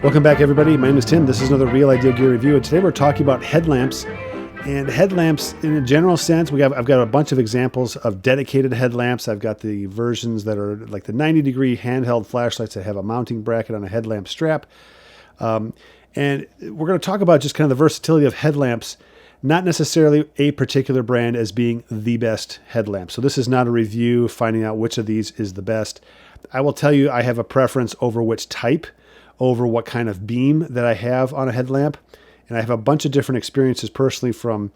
Welcome back, everybody. My name is Tim. This is another Real Idea Gear Review, and today we're talking about headlamps. And headlamps, in a general sense, I've got a bunch of examples of dedicated headlamps. I've got the versions that are like the 90-degree handheld flashlights that have a mounting bracket on a headlamp strap. And we're going to talk about just kind of the versatility of headlamps, not necessarily a particular brand as being the best headlamp. So this is not a review finding out which of these is the best. I will tell you I have a preference over which type, over what kind of beam that I have on a headlamp. And I have a bunch of different experiences personally from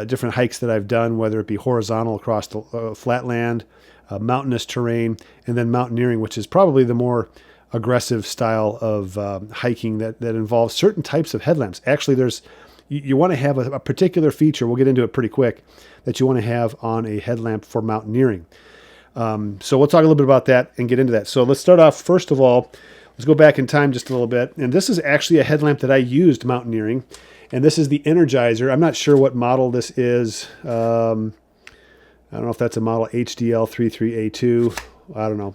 different hikes that I've done, whether it be horizontal across the flatland, mountainous terrain, and then mountaineering, which is probably the more aggressive style of hiking that involves certain types of headlamps. Actually, you want to have a particular feature, we'll get into it pretty quick, that you want to have on a headlamp for mountaineering. So we'll talk a little bit about that and get into that. So let's start off, first of all, let's go back in time just a little bit. And this is actually a headlamp that I used mountaineering. And this is the Energizer. I'm not sure what model this is. I don't know if that's a model HDL33A2. I don't know.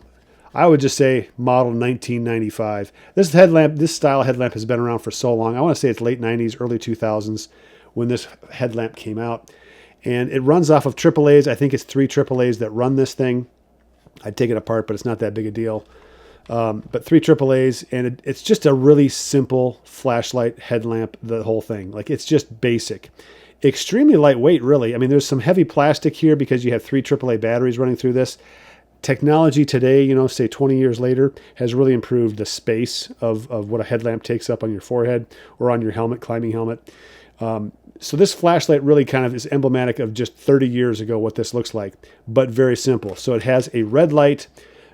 I would just say model 1995. This style headlamp has been around for so long. I want to say it's late 90s, early 2000s when this headlamp came out. And it runs off of AAAs. I think it's 3 AAAs that run this thing. I'd take it apart, but it's not that big a deal. But 3 AAAs, and it's just a really simple flashlight headlamp, the whole thing. Like, it's just basic. Extremely lightweight, really. I mean, there's some heavy plastic here because you have 3 AAA batteries running through this. Technology today, say 20 years later, has really improved the space of what a headlamp takes up on your forehead or on your helmet, climbing helmet. So this flashlight really kind of is emblematic of just 30 years ago what this looks like, but very simple. So it has a red light,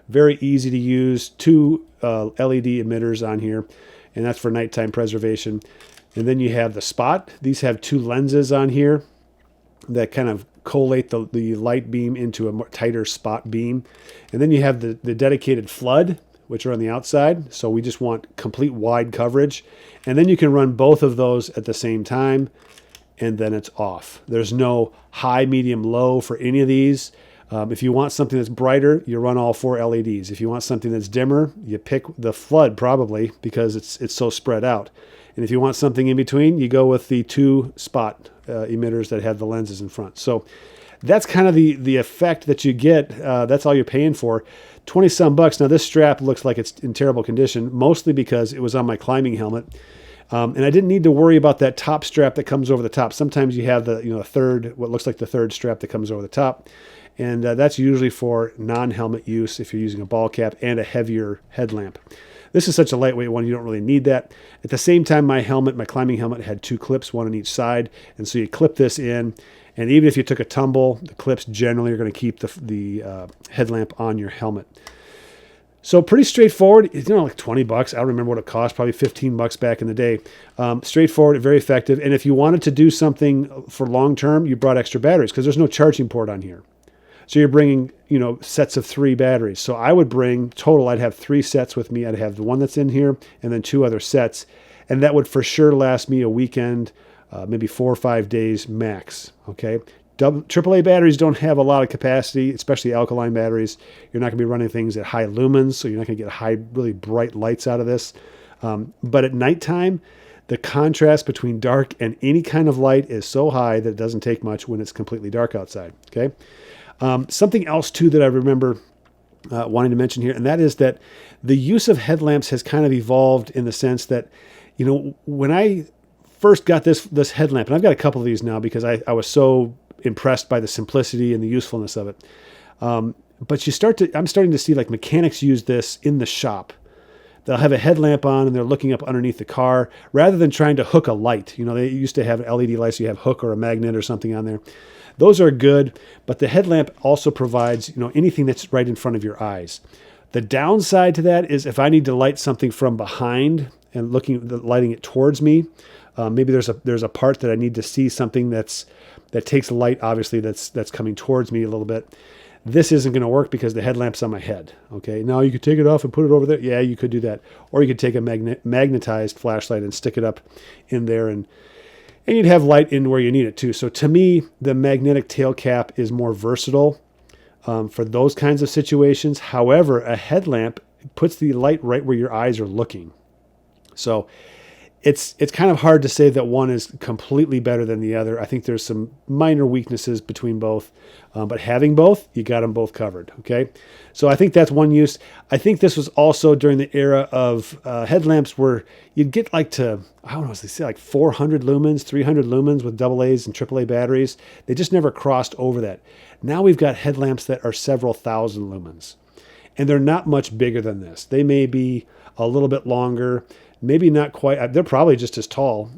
very easy to use, 2 LED emitters on here, and that's for nighttime preservation. And then you have the spot. These have 2 lenses on here that kind of collate the light beam into a more tighter spot beam. And then you have the dedicated flood, which are on the outside. So we just want complete wide coverage. And then you can run both of those at the same time, and then it's off. There's no high, medium, low for any of these. If you want something that's brighter, you run all 4 LEDs. If you want something that's dimmer, you pick the flood probably because it's so spread out. And if you want something in between, you go with the 2 spot emitters that have the lenses in front. So that's kind of the effect that you get. That's all you're paying for. 20 some bucks. Now this strap looks like it's in terrible condition, mostly because it was on my climbing helmet. And I didn't need to worry about that top strap that comes over the top. Sometimes you have the third, what looks like the third strap that comes over the top. And that's usually for non-helmet use if you're using a ball cap and a heavier headlamp. This is such a lightweight one, you don't really need that. At the same time, my climbing helmet had 2 clips, 1 on each side. And so you clip this in. And even if you took a tumble, the clips generally are going to keep the headlamp on your helmet. So pretty straightforward. It's like 20 bucks. I don't remember what it cost, probably 15 bucks back in the day. Straightforward, very effective. And if you wanted to do something for long term, you brought extra batteries because there's no charging port on here. So you're bringing, sets of 3 batteries. So I would bring total, I'd have 3 sets with me. I'd have the one that's in here and then 2 other sets. And that would for sure last me a weekend, maybe 4 or 5 days max. Okay. AAA batteries don't have a lot of capacity, especially alkaline batteries. You're not going to be running things at high lumens, so you're not going to get high, really bright lights out of this. But at nighttime, the contrast between dark and any kind of light is so high that it doesn't take much when it's completely dark outside. Okay. Something else, too, that I remember wanting to mention here, and that is that the use of headlamps has kind of evolved in the sense that, when I first got this headlamp, and I've got a couple of these now because I was so impressed by the simplicity and the usefulness of it. But I'm starting to see like mechanics use this in the shop. They'll have a headlamp on and they're looking up underneath the car rather than trying to hook a light. They used to have LED lights, so you have hook or a magnet or something on there. Those are good, but the headlamp also provides, anything that's right in front of your eyes. The downside to that is if I need to light something from behind and lighting it towards me, maybe there's a part that I need to see something that takes light, obviously, that's coming towards me a little bit. This isn't going to work because the headlamp's on my head. Okay, now you could take it off and put it over there. Yeah, you could do that. Or you could take a magnetized flashlight and stick it up in there, and you'd have light in where you need it too. So to me, the magnetic tail cap is more versatile for those kinds of situations. However, a headlamp puts the light right where your eyes are looking. So it's kind of hard to say that one is completely better than the other. I think there's some minor weaknesses between both, but having both, you got them both covered. Okay, so I think that's one use. I think this was also during the era of headlamps where you'd get like to, I don't know, they say like 400 lumens, 300 lumens with AA's and AAA batteries. They just never crossed over that. Now we've got headlamps that are several thousand lumens, and they're not much bigger than this. They may be a little bit longer. Maybe not quite. They're probably just as tall,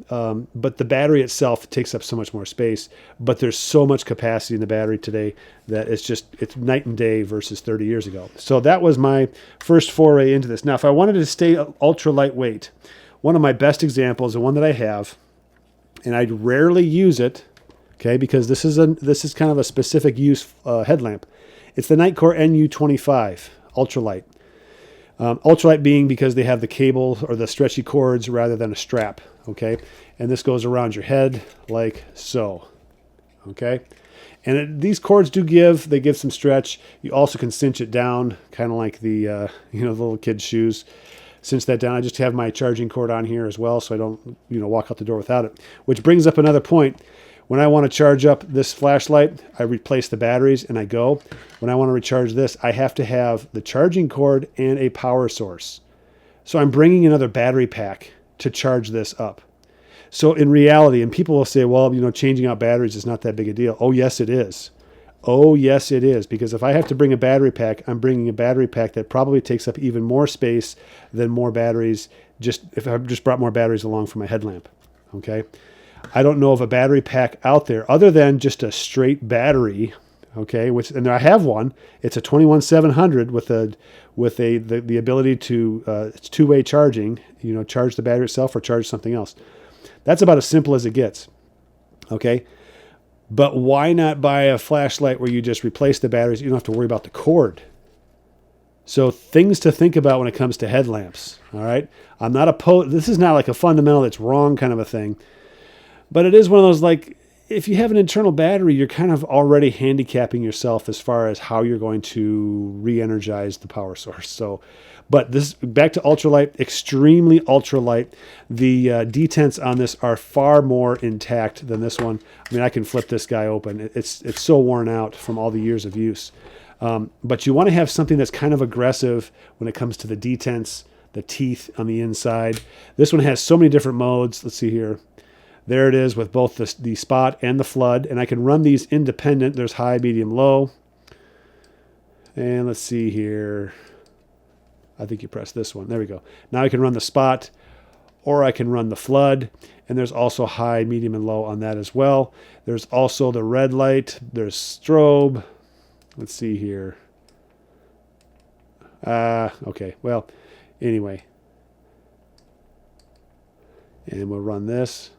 but the battery itself takes up so much more space. But there's so much capacity in the battery today that it's night and day versus 30 years ago. So that was my first foray into this. Now, if I wanted to stay ultra lightweight, one of my best examples, the one that I have, and I rarely use it, okay, because this is kind of a specific use headlamp. It's the Nitecore NU25 ultralight. Ultralight being because they have the cable or the stretchy cords rather than a strap, okay? And this goes around your head like so, okay? And these cords they give some stretch. You also can cinch it down, kind of like the little kid's shoes. Cinch that down. I just have my charging cord on here as well, so I don't, walk out the door without it. Which brings up another point. When I want to charge up this flashlight, I replace the batteries and I go. When I want to recharge this, I have to have the charging cord and a power source. So I'm bringing another battery pack to charge this up. So in reality, and people will say, well, changing out batteries is not that big a deal. Oh, yes, it is. Oh, yes, it is. Because if I have to bring a battery pack, I'm bringing a battery pack that probably takes up even more space than more batteries, if I just brought more batteries along for my headlamp. Okay? I don't know of a battery pack out there other than just a straight battery, okay, and I have one. It's a 21700 with the ability to it's two-way charging, charge the battery itself or charge something else. That's about as simple as it gets. Okay? But why not buy a flashlight where you just replace the batteries? You don't have to worry about the cord. So things to think about when it comes to headlamps, all right? I'm not opposed. This is not like a fundamental that's wrong kind of a thing. But it is one of those, like, if you have an internal battery, you're kind of already handicapping yourself as far as how you're going to re-energize the power source. So, but this, back to ultralight, extremely ultralight. The detents on this are far more intact than this one. I mean, I can flip this guy open. It's so worn out from all the years of use. But you want to have something that's kind of aggressive when it comes to the detents, the teeth on the inside. This one has so many different modes. Let's see here. There it is with both the spot and the flood. And I can run these independent. There's high, medium, low. And let's see here. I think you press this one. There we go. Now I can run the spot or I can run the flood. And there's also high, medium, and low on that as well. There's also the red light. There's strobe. Let's see here. Okay. Well, anyway. And we'll run this.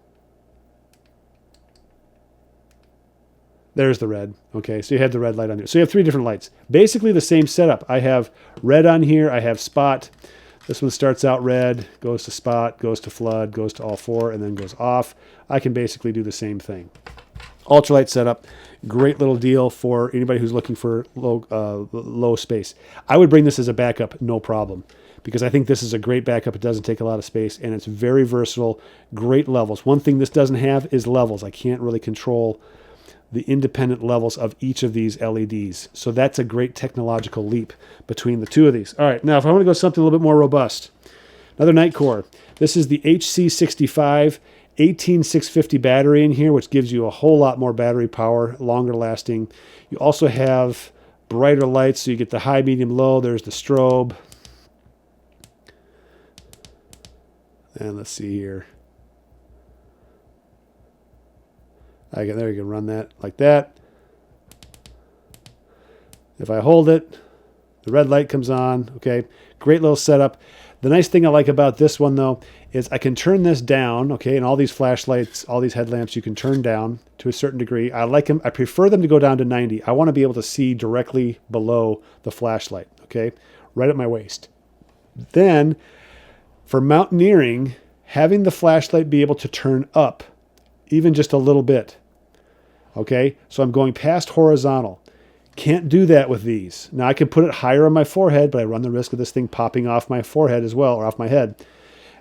There's the red. Okay, so you have the red light on there. So you have three different lights. Basically the same setup. I have red on here. I have spot. This one starts out red, goes to spot, goes to flood, goes to all four, and then goes off. I can basically do the same thing. Ultralight setup. Great little deal for anybody who's looking for low space. I would bring this as a backup, no problem, because I think this is a great backup. It doesn't take a lot of space, and it's very versatile. Great levels. One thing this doesn't have is levels. I can't really control the independent levels of each of these LEDs. So that's a great technological leap between the two of these. All right, now if I want to go something a little bit more robust, another Nitecore. This is the HC65 18650 battery in here, which gives you a whole lot more battery power, longer lasting. You also have brighter lights, so you get the high, medium, low. There's the strobe. And let's see here. There you can run that like that. If I hold it, the red light comes on. Okay, great little setup. The nice thing I like about this one, though, is I can turn this down. Okay, and all these flashlights, all these headlamps, you can turn down to a certain degree. I like them. I prefer them to go down to 90. I want to be able to see directly below the flashlight. Okay, right at my waist. Then, for mountaineering, having the flashlight be able to turn up, even just a little bit. Okay, so I'm going past horizontal. Can't do that with these. Now I can put it higher on my forehead, but I run the risk of this thing popping off my forehead as well, or off my head.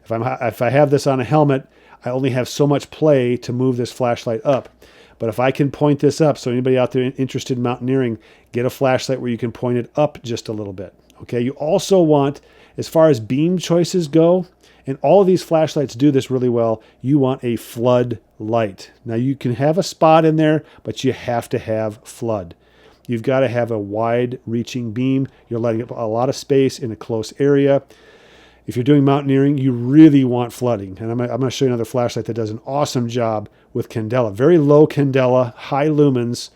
If I have this on a helmet, I only have so much play to move this flashlight up. But if I can point this up, so anybody out there interested in mountaineering, get a flashlight where you can point it up just a little bit. Okay. You also want, as far as beam choices go, and all of these flashlights do this really well, you want a flood light. Now you can have a spot in there, but you have to have flood. You've got to have a wide reaching beam. You're letting up a lot of space in a close area. If you're doing mountaineering, you really want flooding. And I'm going to show you another flashlight that does an awesome job with candela. Very low candela, high lumens.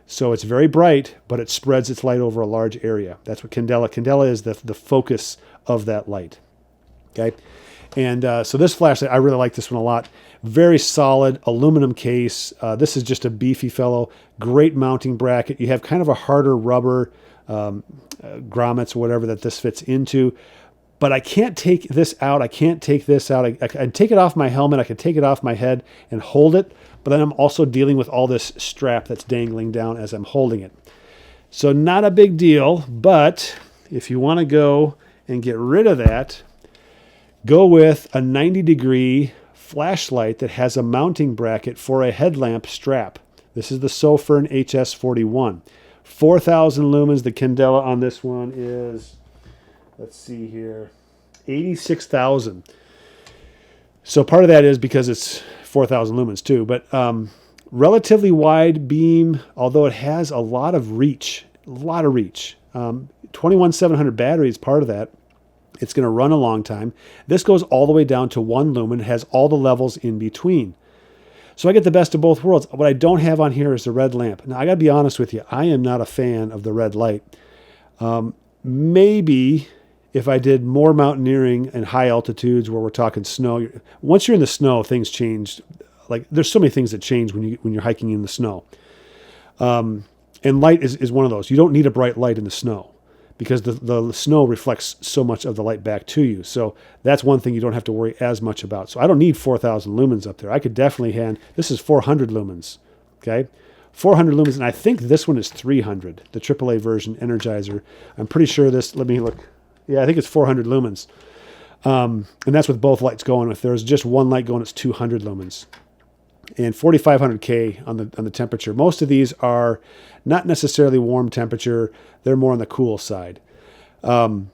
So it's very bright, but it spreads its light over a large area. That's what candela is, the focus of that light. Okay. And so this flashlight, I really like this one a lot. Very solid aluminum case. This is just a beefy fellow. Great mounting bracket. You have kind of a harder rubber grommets or whatever that this fits into. But I can't take this out. I can't take this out. I can take it off my helmet. I can take it off my head and hold it. But then I'm also dealing with all this strap that's dangling down as I'm holding it. So not a big deal. But if you want to go and get rid of that, go with a 90-degree flashlight that has a mounting bracket for a headlamp strap. This is the Sofern HS41. 4,000 lumens. The candela on this one is, let's see here, 86,000. So part of that is because it's 4,000 lumens too. But relatively wide beam, although it has a lot of reach. 21700 battery is part of that. It's going to run a long time. This goes all the way down to 1 lumen, has all the levels in between. So I get the best of both worlds. What I don't have on here is the red lamp. Now, I got to be honest with you. I am not a fan of the red light. Maybe if I did more mountaineering in high altitudes where we're talking snow. Once you're in the snow, things change. Like there's so many things that change when you're hiking in the snow. And light is one of those. You don't need a bright light in the snow, because the snow reflects so much of the light back to you. So that's one thing you don't have to worry as much about. So I don't need 4,000 lumens up there. I could definitely this is 400 lumens, okay? 400 lumens, and I think this one is 300, the AAA version Energizer. I'm pretty sure let me look. Yeah, I think it's 400 lumens. And that's with both lights going. If there's just one light going, it's 200 lumens. And 4,500K on the temperature. Most of these are not necessarily warm temperature. They're more on the cool side. So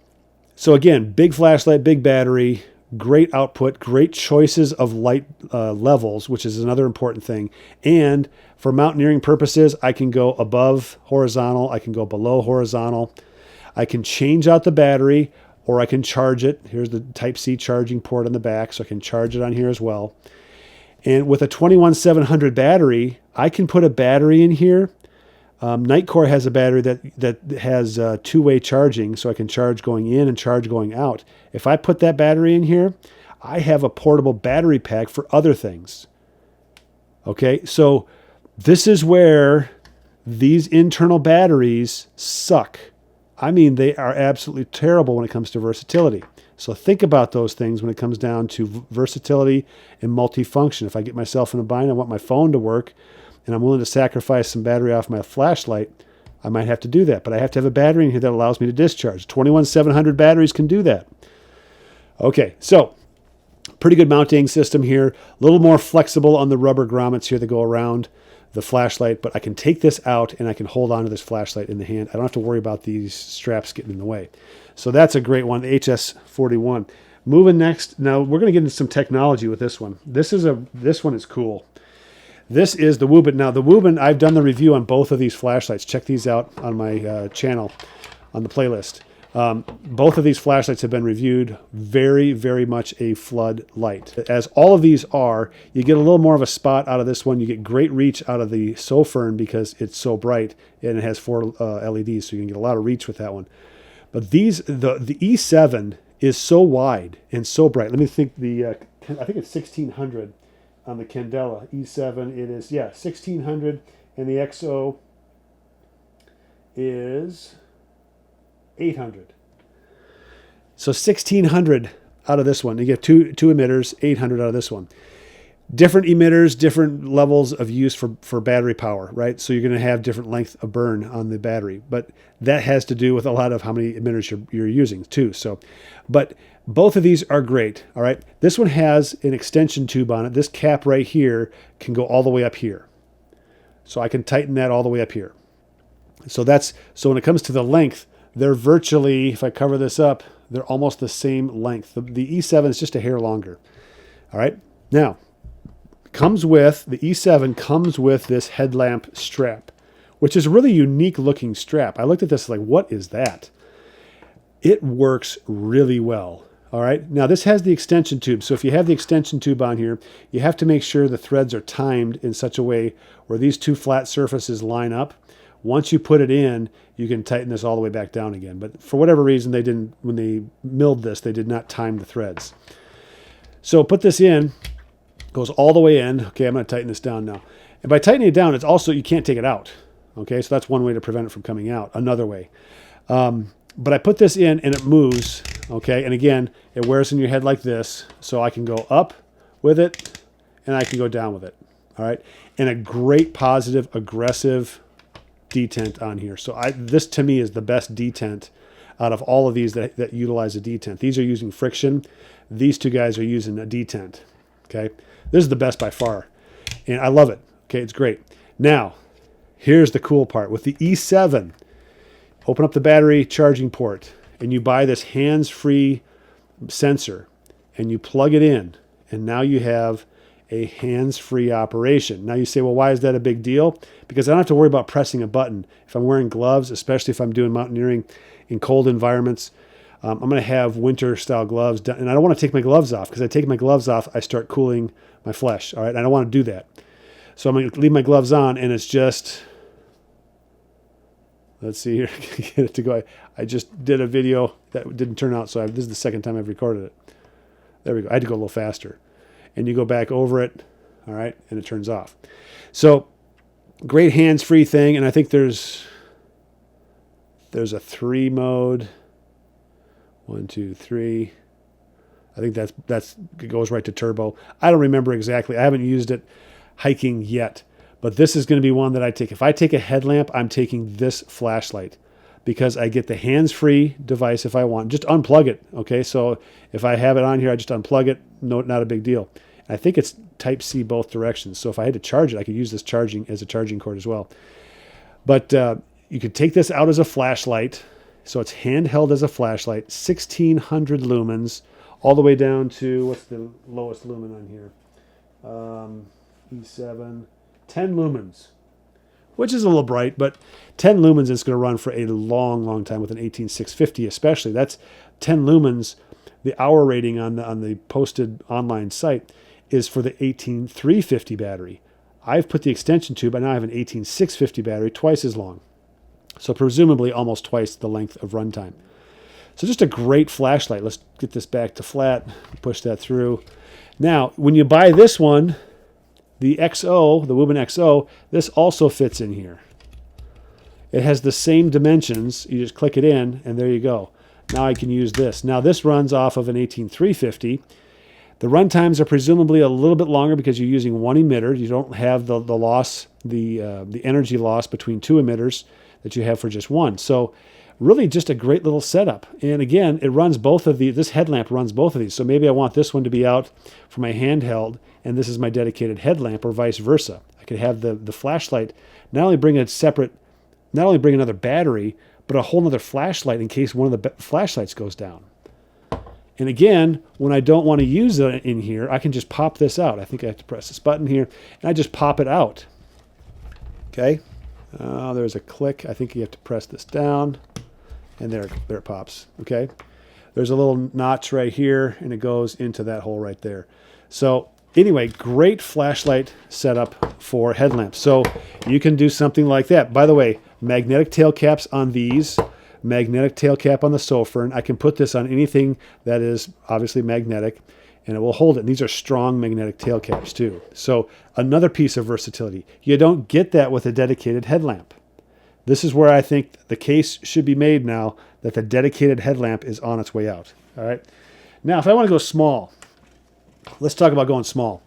again, big flashlight, big battery, great output, great choices of light levels, which is another important thing. And for mountaineering purposes, I can go above horizontal. I can go below horizontal. I can change out the battery, or I can charge it. Here's the Type-C charging port on the back, so I can charge it on here as well. And with a 21700 battery, I can put a battery in here. Nightcore has a battery that has two-way charging, so I can charge going in and charge going out. If I put that battery in here, I have a portable battery pack for other things. Okay, so this is where these internal batteries suck. I mean, they are absolutely terrible when it comes to versatility. So think about those things when it comes down to versatility and multifunction. If I get myself in a bind, I want my phone to work, and I'm willing to sacrifice some battery off my flashlight, I might have to do that. But I have to have a battery in here that allows me to discharge. 21700 batteries can do that. Okay, so pretty good mounting system here. A little more flexible on the rubber grommets here that go around the flashlight, but I can take this out and I can hold on to this flashlight in the hand. I don't have to worry about these straps getting in the way. So that's a great one, the HS41. Moving next, now we're going to get into some technology with this one. This one is cool. This is the Woobin. Now the Woobin, I've done the review on both of these flashlights. Check these out on my channel, on the playlist. Both of these flashlights have been reviewed. Very, very much a flood light. As all of these are, you get a little more of a spot out of this one. You get great reach out of the Sofern because it's so bright and it has 4 LEDs, so you can get a lot of reach with that one. But the E7 is so wide and so bright. Let me think. I think it's 1600 on the Candela E7. It is 1600, and the XO is 800. So 1600 out of this one. You get two emitters, 800 out of this one. Different emitters, different levels of use for battery power, right? So you're going to have different length of burn on the battery, but that has to do with a lot of how many emitters you're using too. So, but both of these are great, all right? This one has an extension tube on it. This cap right here can go all the way up here. So I can tighten that all the way up here. So when it comes to the length, they're virtually, if I cover this up, they're almost the same length. The E7 is just a hair longer, all right? Now, the E7 comes with this headlamp strap, which is a really unique looking strap. I looked at this like, what is that? It works really well. All right. Now this has the extension tube. So if you have the extension tube on here, you have to make sure the threads are timed in such a way where these two flat surfaces line up. Once you put it in, you can tighten this all the way back down again. But for whatever reason, they didn't, when they milled this, they did not time the threads. So put this in. Goes all the way in. Okay, I'm going to tighten this down now. And by tightening it down, it's also, you can't take it out. Okay, so that's one way to prevent it from coming out. Another way. But I put this in and it moves. Okay, and again, it wears in your head like this. So I can go up with it and I can go down with it. All right, and a great positive, aggressive detent on here. So this to me is the best detent out of all of these that utilize a detent. These are using friction. These two guys are using a detent. Okay. This is the best by far, and I love it. Okay, it's great. Now, here's the cool part. With the E7, open up the battery charging port, and you buy this hands-free sensor, and you plug it in, and now you have a hands-free operation. Now you say, well, why is that a big deal? Because I don't have to worry about pressing a button. If I'm wearing gloves, especially if I'm doing mountaineering in cold environments, I'm going to have winter-style gloves, and I don't want to take my gloves off, because I take my gloves off, I start cooling my flesh. All right, I don't want to do that. So I'm going to leave my gloves on, and it's just, let's see here, get it to go. I just did a video that didn't turn out, so this is the second time I've recorded it. There we go. I had to go a little faster. And you go back over it, all right, and it turns off. So great hands-free thing, and I think there's a 3 mode. 1, 2, 3. I think it goes right to turbo. I don't remember exactly. I haven't used it hiking yet, but this is going to be one that I take. If I take a headlamp, I'm taking this flashlight because I get the hands-free device if I want. Just unplug it, okay? So if I have it on here, I just unplug it. No, not a big deal. I think it's Type-C both directions. So if I had to charge it, I could use this charging as a charging cord as well. But you could take this out as a flashlight. So it's handheld as a flashlight, 1,600 lumens, all the way down to, what's the lowest lumen on here? E7, 10 lumens, which is a little bright, but 10 lumens is going to run for a long, long time with an 18650 especially. That's 10 lumens. The hour rating on the posted online site is for the 18350 battery. I've put the extension tube, and now I have an 18650 battery, twice as long. So presumably almost twice the length of runtime. So just a great flashlight. Let's get this back to flat, push that through. Now, when you buy this one, the XO, the Woobin XO, this also fits in here. It has the same dimensions. You just click it in, and there you go. Now I can use this. Now this runs off of an 18350. The run times are presumably a little bit longer because you're using one emitter. You don't have the loss, the energy loss between two emitters that you have for just one. So really just a great little setup. And again, it runs both of these. This headlamp runs both of these. So maybe I want this one to be out for my handheld, and this is my dedicated headlamp, or vice versa. I could have the flashlight not only bring another battery, but a whole other flashlight in case one of the flashlights goes down. And again, when I don't want to use it in here, I can just pop this out. I think I have to press this button here, and I just pop it out. Okay. There's a click. I think you have to press this down, and there it pops. Okay. There's a little notch right here, and it goes into that hole right there. So anyway, great flashlight setup for headlamps. So you can do something like that. By the way, magnetic tail caps on these, magnetic tail cap on the Sofern. I can put this on anything that is obviously magnetic, and it will hold it. And these are strong magnetic tail caps too. So another piece of versatility. You don't get that with a dedicated headlamp. This is where I think the case should be made now that the dedicated headlamp is on its way out. All right. Now, if I want to go small, let's talk about going small.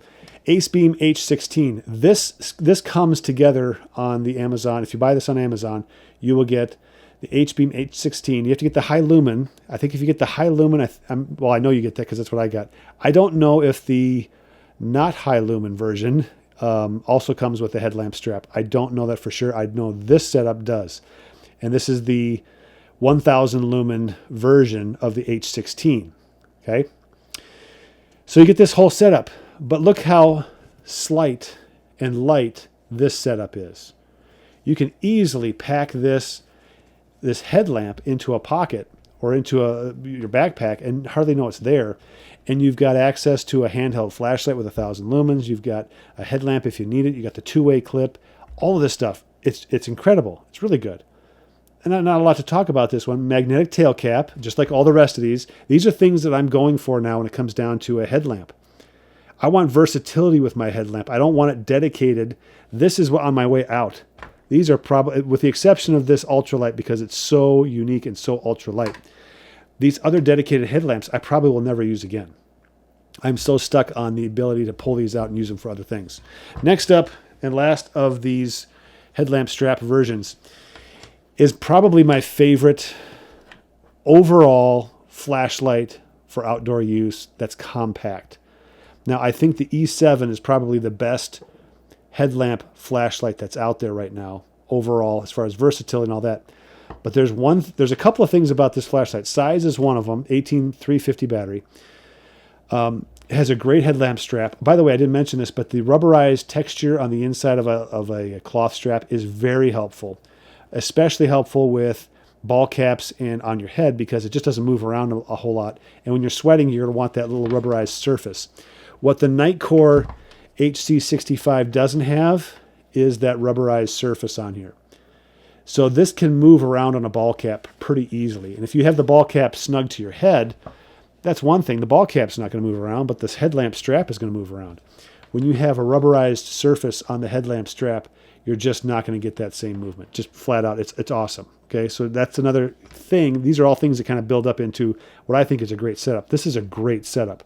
Ace Beam H16. This comes together on the Amazon. If you buy this on Amazon, you will get the H Beam H16. You have to get the high lumen. I think if you get the high lumen, I know you get that because that's what I got. I don't know if the not high lumen version also comes with the headlamp strap. I don't know that for sure. I know this setup does. And this is the 1000 lumen version of the H16. Okay. So you get this whole setup, but look how slight and light this setup is. You can easily pack this headlamp into a pocket or into your backpack and hardly know it's there. And you've got access to a handheld flashlight with 1000 lumens. You've got a headlamp if you need it. You got the two-way clip. All of this stuff. It's incredible. It's really good. And not a lot to talk about this one. Magnetic tail cap, just like all the rest of these. These are things that I'm going for now when it comes down to a headlamp. I want versatility with my headlamp. I don't want it dedicated. This is what on my way out. These are probably, with the exception of this ultralight because it's so unique and so ultralight. These other dedicated headlamps I probably will never use again. I'm so stuck on the ability to pull these out and use them for other things. Next up and last of these headlamp strap versions is probably my favorite overall flashlight for outdoor use that's compact. Now, I think the E7 is probably the best headlamp flashlight that's out there right now overall as far as versatility and all that. But there's a couple of things about this flashlight. Size is one of them, 18350 battery. It has a great headlamp strap. By the way, I didn't mention this, but the rubberized texture on the inside of a cloth strap is very helpful, especially helpful with ball caps and on your head because it just doesn't move around a whole lot. And when you're sweating, you're going to want that little rubberized surface. What the Nitecore HC65 doesn't have is that rubberized surface on here. So this can move around on a ball cap pretty easily. And if you have the ball cap snug to your head, that's one thing. The ball cap's not going to move around, but this headlamp strap is going to move around. When you have a rubberized surface on the headlamp strap, you're just not going to get that same movement. Just flat out, it's awesome. Okay, so that's another thing. These are all things that kind of build up into what I think is a great setup. This is a great setup.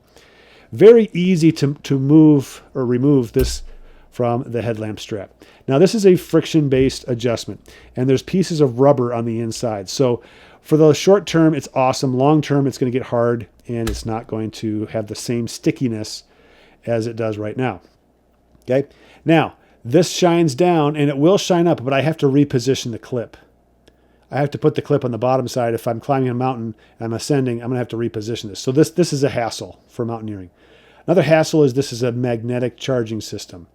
Very easy to move or remove this from the headlamp strap. Now this is a friction-based adjustment, and there's pieces of rubber on the inside. So for the short term, it's awesome. Long term, it's going to get hard, and it's not going to have the same stickiness as it does right now. Okay, now this shines down, and it will shine up, but I have to reposition the clip. I have to put the clip on the bottom side. If I'm climbing a mountain and I'm ascending, I'm going to have to reposition this. So this is a hassle for mountaineering. Another hassle is this is a magnetic charging system.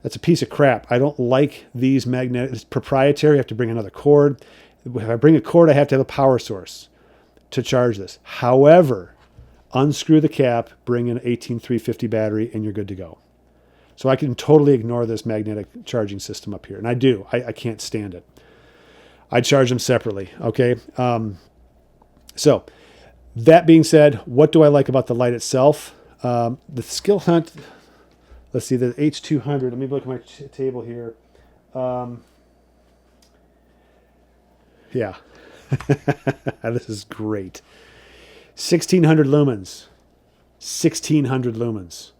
That's a piece of crap. I don't like these magnetic. It's proprietary. I have to bring another cord. If I bring a cord, I have to have a power source to charge this. However, unscrew the cap, bring an 18350 battery, and you're good to go. So I can totally ignore this magnetic charging system up here. And I do. I can't stand it. I charge them separately. Okay. So that being said, what do I like about the light itself? The Skill Hunt, let's see, the H200. Let me look at my table here. Yeah. This is great. 1600 lumens. 1600 lumens.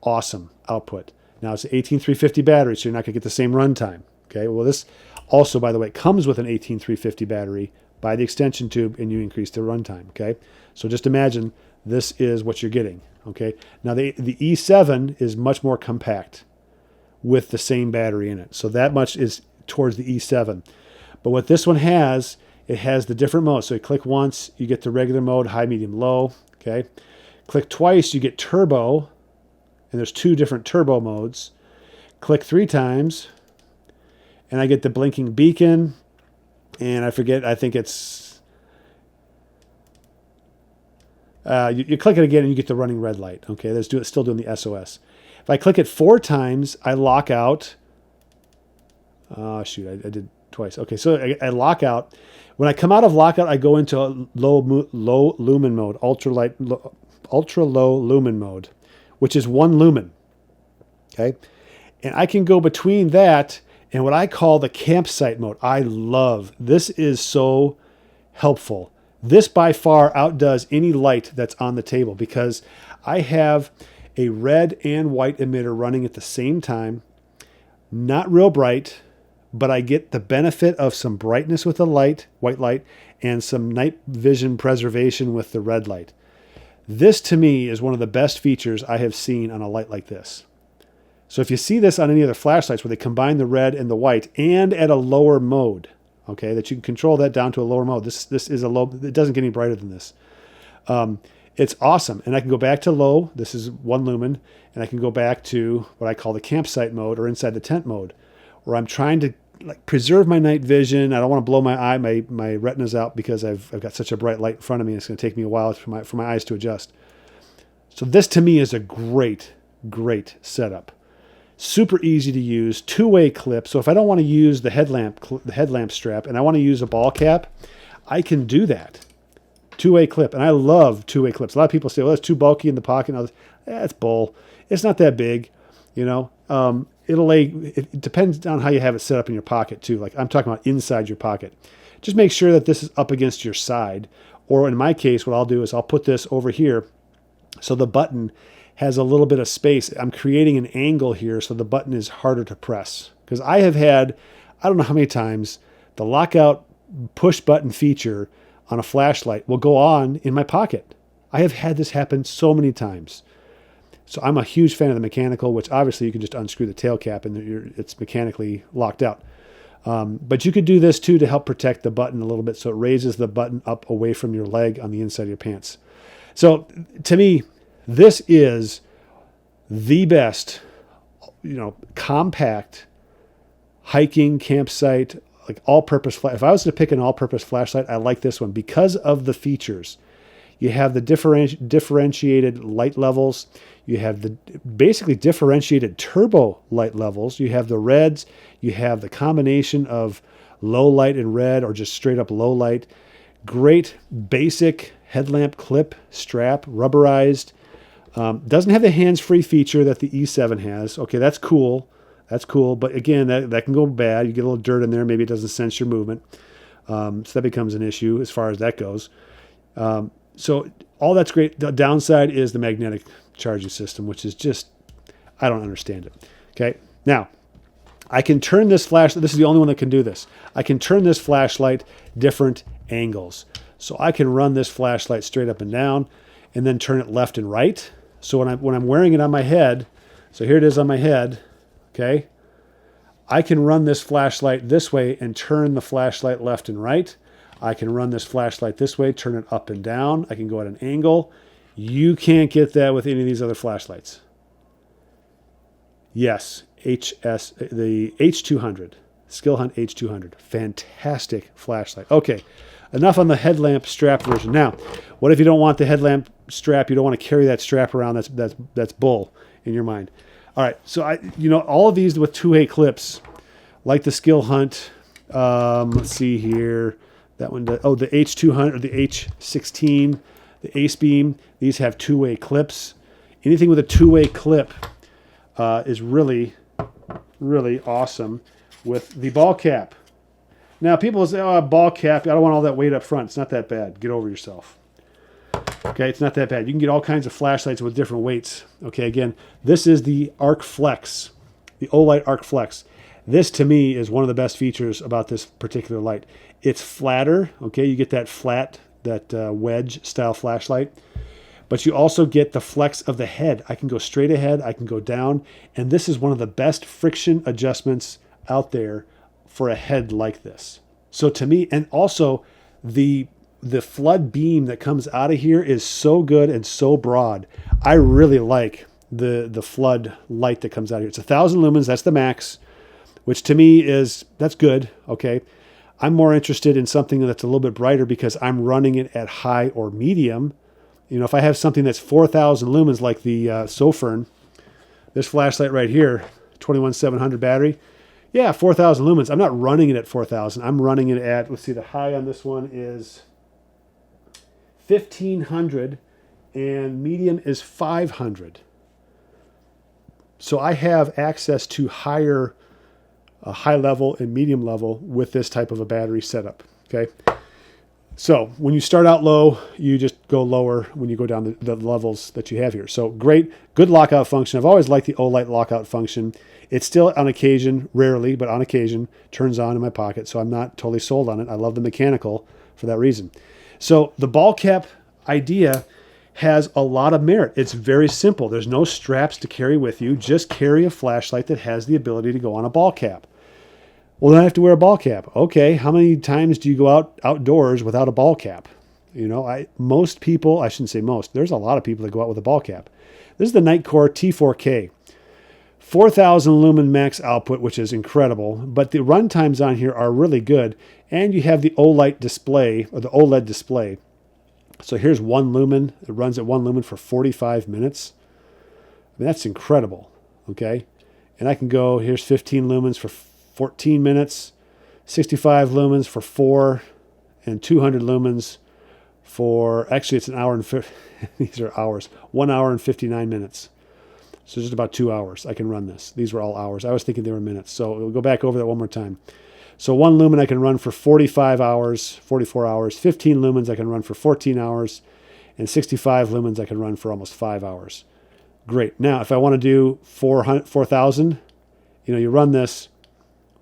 Awesome output. Now it's an 18350 battery, so you're not going to get the same runtime. Okay. Well, this also, by the way, comes with an 18350 battery by the extension tube, and you increase the runtime. Okay. So just imagine this is what you're getting. Okay. Now the E7 is much more compact with the same battery in it. So that much is towards the E7. But what this one has, it has the different modes. So you click once, you get the regular mode, high, medium, low. Okay. Click twice, you get turbo. And there's two different turbo modes. Click 3 times, and I get the blinking beacon. And I forget, I think it's... you click it again, and you get the running red light. Okay, that's still doing the SOS. If I click it 4 times, I lock out. Oh, shoot, I did twice. Okay, so I lock out. When I come out of lockout, I go into a low lumen mode, ultra low lumen mode, which is 1 lumen. Okay. And I can go between that and what I call the campsite mode. I love this. Is so helpful. This by far outdoes any light that's on the table because I have a red and white emitter running at the same time. Not real bright, but I get the benefit of some brightness with the light, white light, and some night vision preservation with the red light. This to me is one of the best features I have seen on a light like this. So if you see this on any other flashlights where they combine the red and the white and at a lower mode, okay, that you can control that down to a lower mode. This is a low, it doesn't get any brighter than this. It's awesome. And I can go back to low. This is 1 lumen. And I can go back to what I call the campsite mode or inside the tent mode, where I'm trying to like preserve my night vision. I don't want to blow my retinas out because I've got such a bright light in front of me. It's going to take me a while for my eyes to adjust. So this to me is a great, great setup. Super easy to use, 2-way clip. So if I don't want to use the headlamp strap and I want to use a ball cap, I can do that. 2-way clip. And I love 2-way clips. A lot of people say, well, it's too bulky in the pocket. And it's bull. It's not that big, you know. It depends on how you have it set up in your pocket too. Like I'm talking about inside your pocket. Just make sure that this is up against your side. Or in my case, what I'll do is I'll put this over here so the button has a little bit of space. I'm creating an angle here so the button is harder to press. Because I have had, I don't know how many times, the lockout push button feature on a flashlight will go on in my pocket. I have had this happen so many times. So I'm a huge fan of the mechanical, which obviously you can just unscrew the tail cap and it's mechanically locked out. But you could do this too to help protect the button a little bit so it raises the button up away from your leg on the inside of your pants. So to me, this is the best, compact hiking campsite, like all-purpose. If I was to pick an all-purpose flashlight, I like this one because of the features. You have the differentiated light levels. You have the basically differentiated turbo light levels. You have the reds. You have the combination of low light and red or just straight up low light. Great basic headlamp clip strap, rubberized. Doesn't have the hands-free feature that the E7 has. Okay, that's cool. That's cool. But again, that can go bad. You get a little dirt in there. Maybe it doesn't sense your movement. So that becomes an issue as far as that goes. So all that's great. The downside is the magnetic charging system, which is just, I don't understand it. Okay. Now, I can turn this flashlight. This is the only one that can do this. I can turn this flashlight different angles. So I can run this flashlight straight up and down and then turn it left and right. So when I'm wearing it on my head, so here it is on my head, okay? I can run this flashlight this way and turn the flashlight left and right. I can run this flashlight this way, turn it up and down. I can go at an angle. You can't get that with any of these other flashlights. Yes, the H200, Skill Hunt H200. Fantastic flashlight. Okay, enough on the headlamp strap version. Now, what if you don't want the headlamp strap? You don't want to carry that strap around. That's bull in your mind. All right, so all of these with 2-way clips, like the Skill Hunt. Let's see here. That one. The H200, the H16, the Ace Beam. These have 2-way clips. Anything with a 2-way clip is really, really awesome with the ball cap. Now, people say, oh, ball cap, I don't want all that weight up front. It's not that bad. Get over yourself. Okay, it's not that bad. You can get all kinds of flashlights with different weights. Okay, again, this is the Arc Flex, the Olight Arc Flex. This, to me, is one of the best features about this particular light. It's flatter. Okay, you get that flat, that wedge-style flashlight. But you also get the flex of the head. I can go straight ahead. I can go down. And this is one of the best friction adjustments out there for a head like this. So to me, and also the flood beam that comes out of here is so good and so broad. I really like the flood light that comes out of here. It's 1,000 lumens. That's the max, which to me that's good. Okay. I'm more interested in something that's a little bit brighter because I'm running it at high or medium. If I have something that's 4,000 lumens like the Sofern, this flashlight right here, 21700 battery, yeah, 4,000 lumens. I'm not running it at 4,000. I'm running it at, let's see, the high on this one is 1,500 and medium is 500. So I have access to higher, high level and medium level with this type of a battery setup. Okay. So when you start out low, you just go lower when you go down the levels that you have here. So great, good lockout function. I've always liked the Olight lockout function. It still on occasion, rarely, but on occasion, turns on in my pocket. So I'm not totally sold on it. I love the mechanical for that reason. So the ball cap idea has a lot of merit. It's very simple. There's no straps to carry with you. Just carry a flashlight that has the ability to go on a ball cap. Well, then I have to wear a ball cap. Okay, how many times do you go outdoors without a ball cap? You know, most people, I shouldn't say most, there's a lot of people that go out with a ball cap. This is the Nitecore T4K. 4,000 lumen max output, which is incredible, but the run times on here are really good, and you have the OLED display, or the OLED display. So here's 1 lumen. It runs at 1 lumen for 45 minutes. I mean, that's incredible, okay? And I can go, here's 15 lumens for 14 minutes, 65 lumens for 4, and 200 lumens for, actually it's an hour and these are hours, 1 hour and 59 minutes. So just about 2 hours I can run this. These were all hours. I was thinking they were minutes. So we'll go back over that one more time. So 1 lumen I can run for 45 hours, 44 hours, 15 lumens I can run for 14 hours, and 65 lumens I can run for almost 5 hours. Great. Now, if I want to do 4,000, you run this.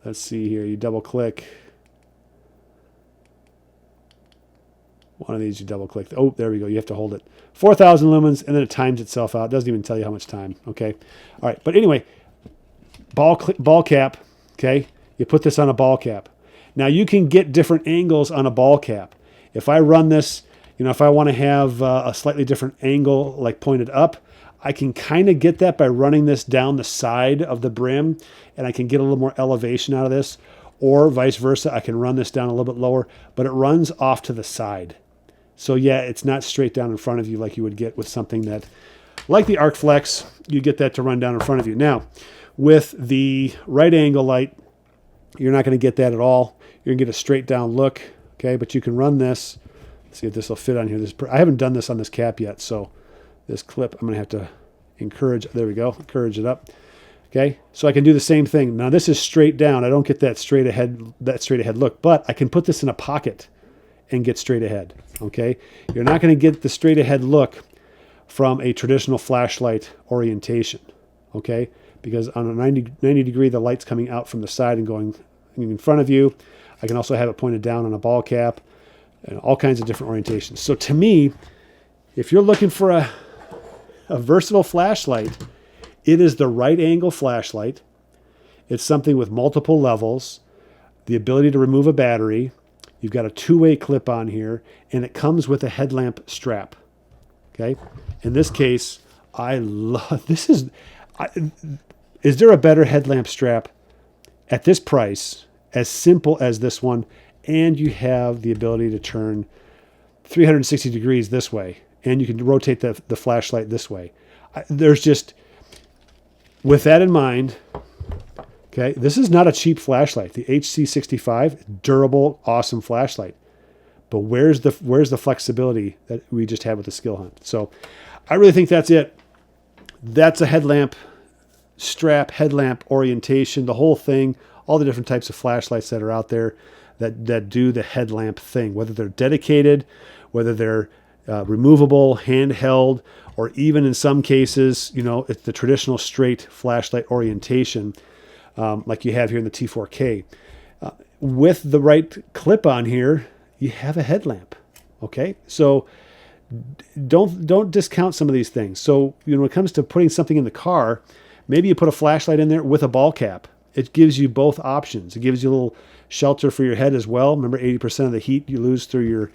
Let's see here. You double click. One of these you double click. Oh, there we go. You have to hold it. 4,000 lumens, and then it times itself out. It doesn't even tell you how much time. Okay. All right. But anyway, ball cap. Okay. You put this on a ball cap. Now you can get different angles on a ball cap. If I run this, if I want to have a slightly different angle, like pointed up, I can kind of get that by running this down the side of the brim, and I can get a little more elevation out of this, or vice versa. I can run this down a little bit lower, but it runs off to the side. So yeah, it's not straight down in front of you like you would get with something that, like the Arc Flex, you get that to run down in front of you. Now, with the right angle light, you're not going to get that at all. You're going to get a straight down look, okay? But you can run this. Let's see if this will fit on here. I haven't done this on this cap yet, so this clip, I'm going to have to encourage. There we go. Encourage it up. Okay, so I can do the same thing. Now this is straight down. I don't get that straight ahead look, but I can put this in a pocket and get straight ahead. Okay, you're not going to get the straight ahead look from a traditional flashlight orientation. Okay, because on a 90 degree, the light's coming out from the side and going in front of you. I can also have it pointed down on a ball cap and all kinds of different orientations. So to me, if you're looking for a versatile flashlight, it is the right angle flashlight. It's something with multiple levels, the ability to remove a battery. You've got a 2-way clip on here, and it comes with a headlamp strap. Okay. In this case, I love this. Is there a better headlamp strap at this price, as simple as this one, and you have the ability to turn 360 degrees this way, and you can rotate the flashlight this way. There's just, with that in mind, okay, this is not a cheap flashlight. The HC65, durable, awesome flashlight. But where's the flexibility that we just had with the Skill Hunt? So I really think that's it. That's a headlamp strap, headlamp orientation, the whole thing, all the different types of flashlights that are out there that do the headlamp thing, whether they're dedicated, whether they're removable, handheld, or even in some cases, it's the traditional straight flashlight orientation, like you have here in the T4K. With the right clip on here, you have a headlamp. Okay, so don't discount some of these things. So when it comes to putting something in the car, maybe you put a flashlight in there with a ball cap. It gives you both options. It gives you a little shelter for your head as well. Remember, 80% of the heat you lose through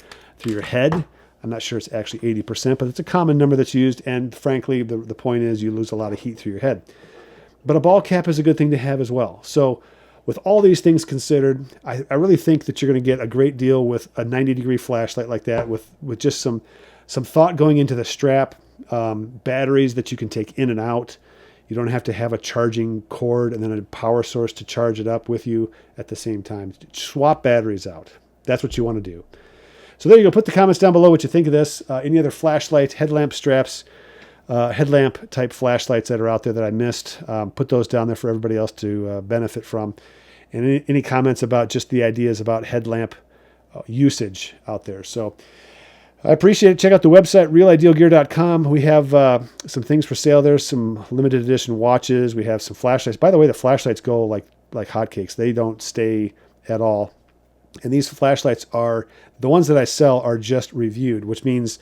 your head. I'm not sure it's actually 80%, but it's a common number that's used. And frankly, the point is you lose a lot of heat through your head. But a ball cap is a good thing to have as well. So with all these things considered, I really think that you're going to get a great deal with a 90-degree flashlight like that, with just some thought going into the strap, batteries that you can take in and out. You don't have to have a charging cord and then a power source to charge it up with you at the same time. Swap batteries out. That's what you want to do. So there you go. Put the comments down below what you think of this. Any other flashlight, headlamp straps, headlamp type flashlights that are out there that I missed. Put those down there for everybody else to benefit from. And any comments about just the ideas about headlamp usage out there. So I appreciate it. Check out the website, realidealgear.com. We have some things for sale there, some limited edition watches. We have some flashlights. By the way, the flashlights go like hotcakes. They don't stay at all. And these flashlights are, the ones that I sell are just reviewed, which means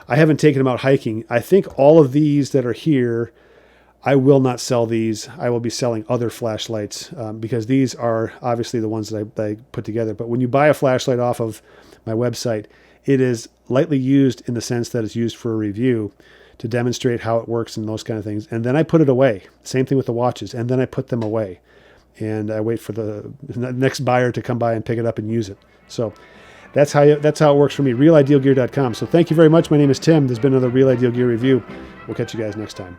I haven't taken them out hiking. I think all of these that are here, I will not sell these. I will be selling other flashlights because these are obviously the ones that I put together. But when you buy a flashlight off of my website, it is lightly used in the sense that it's used for a review to demonstrate how it works and those kind of things. And then I put it away. Same thing with the watches. And then I put them away. And I wait for the next buyer to come by and pick it up and use it. So that's how it works for me, realidealgear.com. So thank you very much. My name is Tim. There's been another Real Ideal Gear review. We'll catch you guys next time.